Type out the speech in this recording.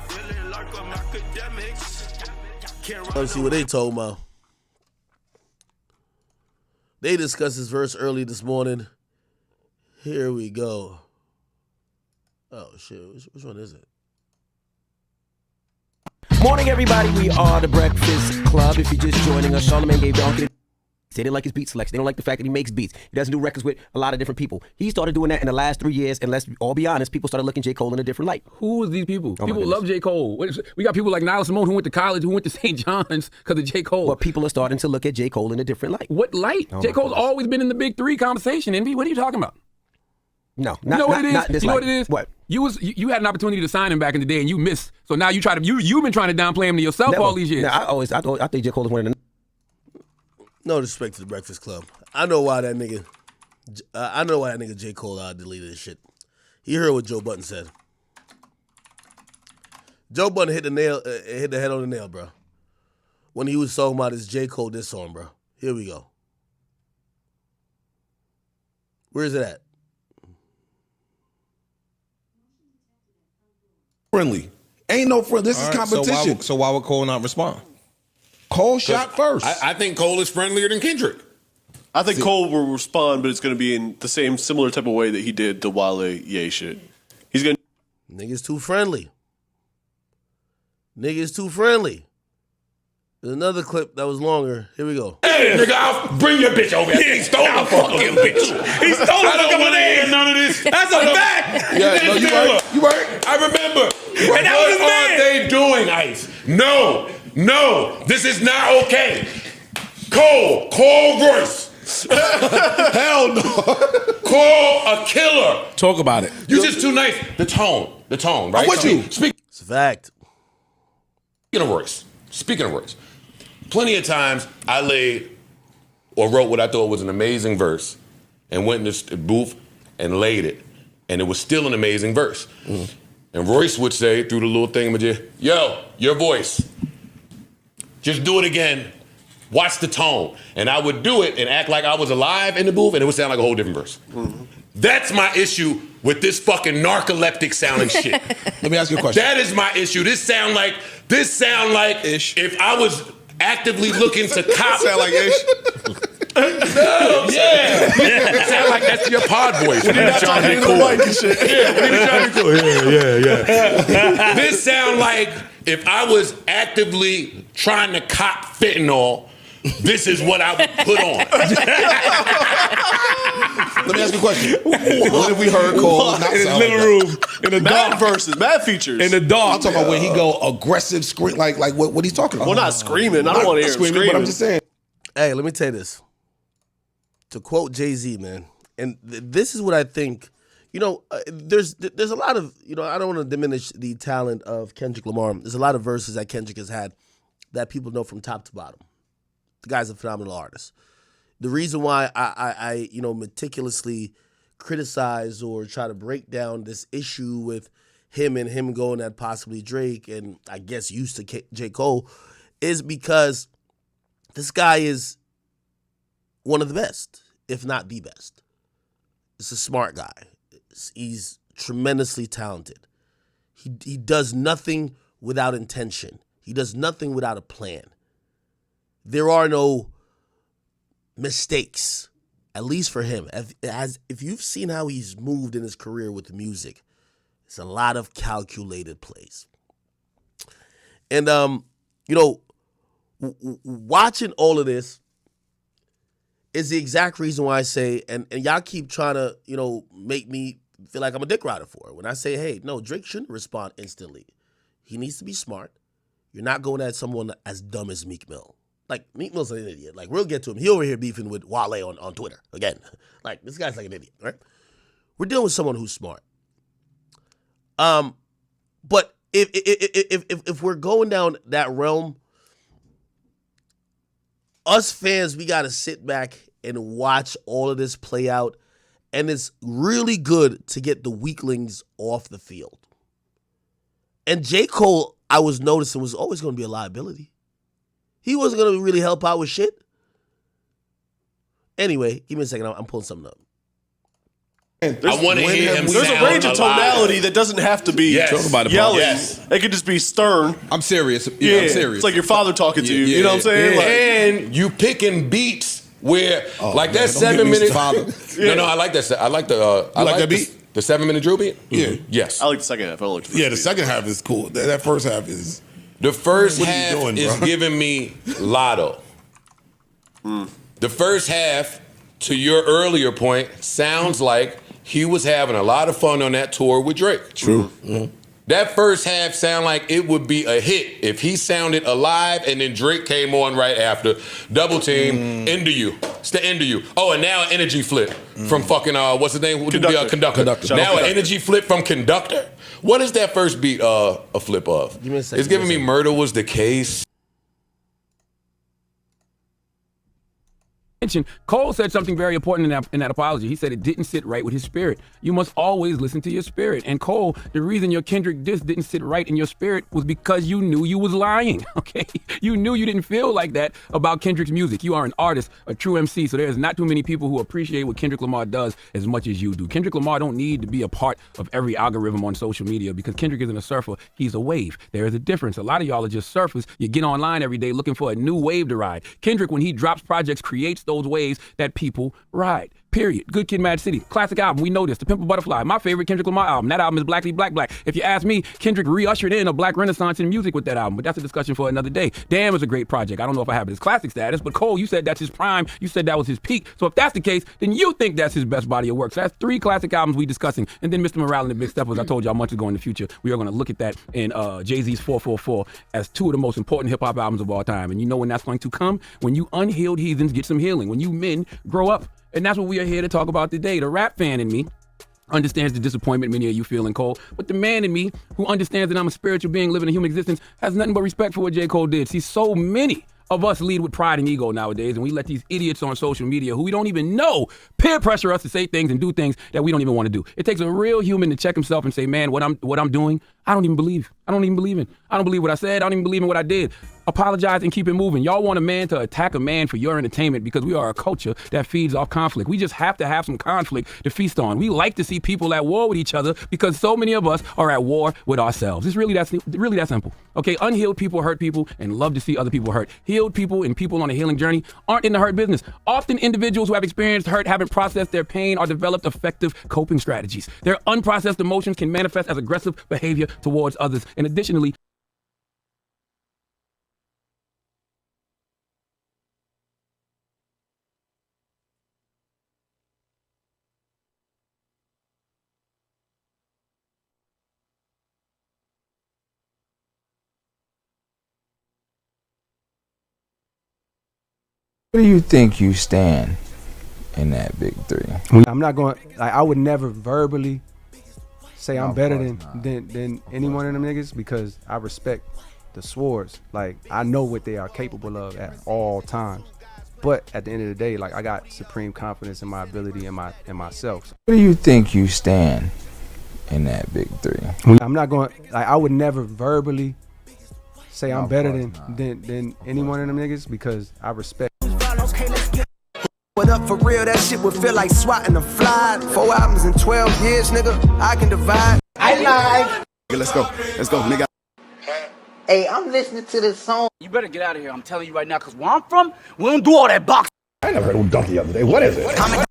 feeling like I'm Akademiks. Let's see what they told about. They discussed this verse early this morning. Here we go. Oh, shit. Which one is it? Morning, everybody. We are the Breakfast Club. If you're just joining us, Charlamagne gave Donkey. They didn't like his beat selection. They don't like the fact that he makes beats. He doesn't do records with a lot of different people. He started doing that in the last 3 years, and let's all be honest, people started looking J. Cole in a different light. Who is these people? Oh, People love J. Cole. We got people like Nyla Simone who went to college, who went to St. John's because of J. Cole. But people are starting to look at J. Cole in a different light. What light? J. Cole's always been in the big three conversation, Envy. What are you talking about? No, you know what it is? Not this you know light. what it is? What? You had an opportunity to sign him back in the day and you missed. So now you've been trying to downplay him to yourself all these years. I think J. Cole is one of the. No disrespect to the Breakfast Club. I know why that nigga J. Cole deleted his shit. He heard what Joe Budden said. Joe Budden hit the head on the nail, bro. When he was talking about his J. Cole diss song, bro. Here we go. Where is it at? Friendly. Ain't no friend. This is competition. So why would Cole not respond? Cole shot first. I think Cole is friendlier than Kendrick. I think Cole will respond, but it's going to be in the same similar type of way that he did the Wale Ye shit. He's going to... Niggas too friendly. Niggas too friendly. There's another clip that was longer. Here we go. Hey, nigga, I'll bring your bitch over here. He stole a fucking bitch. He stole a fucking bitch. I don't want to hear none of this. That's a fact. Yeah, no, you right. I remember. And that was what are they doing, Ice? No, this is not okay. Cole Royce. Hell no. Cole a killer. Talk about it. You just too nice. The tone, right? I'm with you. It's a fact. Speaking of Royce, plenty of times I laid or wrote what I thought was an amazing verse and went in the booth and laid it, and it was still an amazing verse. Mm-hmm. And Royce would say through the little thingamajig, yo, your voice. Just do it again. Watch the tone. And I would do it and act like I was alive in the booth, and it would sound like a whole different verse. Mm-hmm. That's my issue with this fucking narcoleptic sounding shit. Let me ask you a question. That is my issue. This sound like Ish. If I was actively looking to cop. Sound like Ish? No, yeah. Sound like that's your pod voice. When you're trying to be cool. Yeah. This sound like if I was actively trying to cop fentanyl, this is what I would put on. Let me ask you a question. What if we heard Cole not in his sound living like room in the dark verses, mad features in the dark? I'm talking about when he go aggressive, scream like what he's talking about. Well, not screaming. I don't want to hear him screaming. But I'm just saying. Hey, let me tell you this. To quote Jay-Z, man, and this is what I think. You know, there's a lot of, I don't want to diminish the talent of Kendrick Lamar. There's a lot of verses that Kendrick has had that people know from top to bottom. The guy's a phenomenal artist. The reason why I meticulously criticize or try to break down this issue with him going at possibly Drake and I guess used to J. Cole is because this guy is one of the best, if not the best. He's a smart guy. He's tremendously talented. He does nothing without intention. He does nothing without a plan. There are no mistakes, at least for him. If you've seen how he's moved in his career with music, it's a lot of calculated plays. And, watching all of this is the exact reason why I say, and y'all keep trying to, make me feel like I'm a dick rider for it. When I say, hey, no, Drake shouldn't respond instantly. He needs to be smart. You're not going at someone as dumb as Meek Mill. Like, Meek Mill's an idiot. Like, we'll get to him. He over here beefing with Wale on Twitter. Again, like, this guy's like an idiot, right? We're dealing with someone who's smart. But if we're going down that realm, us fans, we got to sit back and watch all of this play out. And it's really good to get the weaklings off the field. And J. Cole, I was noticing, was always going to be a liability. He wasn't going to really help out with shit. Anyway, give me a second. I'm pulling something up. I want to hear him There's sound a range of tonality that doesn't have to be Yes. Talk about it, yelling. Yes. It could just be stern. I'm serious. Yeah, I'm serious. It's like your father talking to you. Yeah, You know what I'm saying? Like, And you picking beats where, like that man, don't get me 7 minute. started. No, I like that. I like the. I like that the- beat? The 7 minute drill beat. Yeah. Yes. I like the second half. I don't like the first Yeah, the beat. second half is cool. That first half is. The first What are you half doing, is bro? giving me Lotto. The first half, to your earlier point, sounds like he was having a lot of fun on that tour with Drake. True. That first half sound like it would be a hit if he sounded alive and then Drake came on right after. Double team, Into You. It's the Into You. Oh, and now an energy flip from fucking, what's his name? Who did the, Conductor. Conductor. Now an energy flip from Conductor. What is that first beat a flip of? Give me a second, It's giving give me me a Murder Was the Case. Cole said something very important in that apology. He said it didn't sit right with his spirit. You must always listen to your spirit. And Cole, the reason your Kendrick diss didn't sit right in your spirit was because you knew you was lying, okay? You knew you didn't feel like that about Kendrick's music. You are an artist, a true MC, so there's not too many people who appreciate what Kendrick Lamar does as much as you do. Kendrick Lamar don't need to be a part of every algorithm on social media because Kendrick isn't a surfer, he's a wave. There is a difference. A lot of y'all are just surfers. You get online every day looking for a new wave to ride. Kendrick, when he drops projects, creates those waves that people ride. Period. Good Kid, Mad City. Classic album. We know this. The Pimp a Butterfly. My favorite Kendrick Lamar album. That album is Blackly Black Black. If you ask me, Kendrick re-ushered in a black renaissance in music with that album, but that's a discussion for another day. Damn is a great project. I don't know if I have his classic status, but Cole, you said that's his prime. You said that was his peak. So if that's the case, then you think that's his best body of work. So that's 3 classic albums we discussing. And then Mr. Morale and the Big Steppers, I told y'all months ago in the future, we are going to look at that in Jay-Z's 444 as 2 of the most important hip-hop albums of all time. And you know when that's going to come? When you unhealed heathens get some healing. When you men grow up. And that's what we are here to talk about today. The rap fan in me understands the disappointment many of you feel in Cole, but the man in me who understands that I'm a spiritual being living a human existence has nothing but respect for what J. Cole did. See, so many of us lead with pride and ego nowadays, and we let these idiots on social media who we don't even know peer pressure us to say things and do things that we don't even want to do. It takes a real human to check himself and say, man, what I'm doing, I don't even believe. I don't even believe in. I don't believe what I said. I don't even believe in what I did. Apologize and keep it moving. Y'all want a man to attack a man for your entertainment because we are a culture that feeds off conflict. We just have to have some conflict to feast on. We like to see people at war with each other because so many of us are at war with ourselves. It's really that simple. Okay, unhealed people hurt people and love to see other people hurt. Healed people and people on a healing journey aren't in the hurt business. Often individuals who have experienced hurt haven't processed their pain or developed effective coping strategies. Their unprocessed emotions can manifest as aggressive behavior towards others. And additionally, Where do you think you stand in that big 3? I'm not going. Like, I would never verbally say I'm better than any one of them niggas because I respect the swords. Like, I know what they are capable of at all times. But at the end of the day, like, I got supreme confidence in my ability and myself. Where do you think you stand in that big 3? I'm not going. Like, I would never verbally say I'm better than any one of them niggas because I respect. But up for real, that shit would feel like swatting a fly. 4 albums in 12 years, nigga. I can divide. I lied. Let's go, nigga. Hey, I'm listening to this song. You better get out of here. I'm telling you right now, because where I'm from, we don't do all that box. I never heard of donkey the other day. What is it?